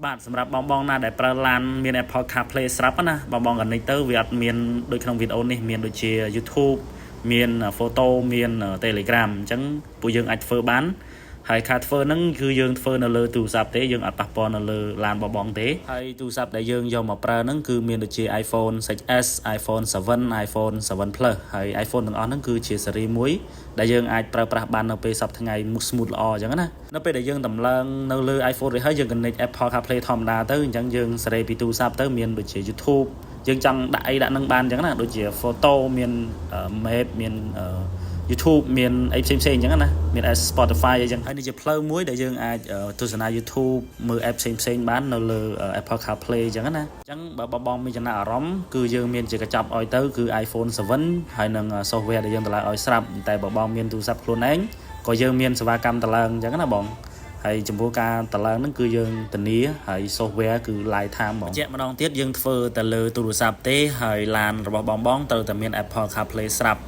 បាទសម្រាប់បងណាដែលប្រើឡានមាន Apple CarPlay ស្រាប់ណាបងកណិចទៅវាអត់មានដូចក្នុងវីដេអូនេះមានដូចជា YouTube មាន Photo មាន Telegram អញ្ចឹងពួកយើងអាចធ្វើបានហើយការធ្វើហ្នឹងគឺយើងធ្វើនៅលើទូរស័ព្ទទេយើងអត់ប៉ះពាល់នៅលើឡានបងទេហើយទូរស័ព្ទដែលយើងយកមកប្រើហ្នឹងគឺមានដូចជា iPhone 6s iPhone 7 iPhone 7 Plus ហើយ iPhone ទាំងអស់ហ្នឹងគឺជាស៊េរីមួយដែលយើងអាចប្រើប្រាស់បាននៅពេលសប្តាហ៍ថ្ងៃ smooth ល្អអញ្ចឹងណានៅពេលដែលយើងតម្លើងនៅលើ iPhone រួចហើយយើង connect Apple CarPlay ធម្មតាទៅអញ្ចឹងយើងសេរីពីទូរស័ព្ទទៅមានដូចជា YouTube យើងចង់ដាក់អីដាក់នឹងបានអញ្ចឹងណាដូចជា Photo មាន Map មាន YouTube មានអីផ្សេងអញ្ចឹងណាមាន Spotify អីចឹងហើយនេះជាផ្លូវមួយដែលយើងអាចទស្សនា YouTube មើល app ផ្សេងបាននៅលើ Apple CarPlay អញ្ចឹងណាអញ្ចឹងបើបងមានចំណាប់អារម្មណ៍គឺយើងមានជាកញ្ចប់ឲ្យទៅគឺ iPhone 7 ហើយនឹង software ដែលយើងតម្លើងឲ្យស្រាប់តែបើបងមានទូរស័ព្ទខ្លួនឯងក៏យើងមានសេវាកម្មតម្លើងអញ្ចឹងណាបងហើយចំពោះការតម្លើងហ្នឹងគឺយើងធានាហើយ software គឺ live time ហ្មងបញ្ជាក់ម្ដងទៀតយើងធ្វើទៅលើទូរស័ព្ទទេហើយឡានរបស់បងត្រូវតែមាន Apple CarPlay ស្រាប់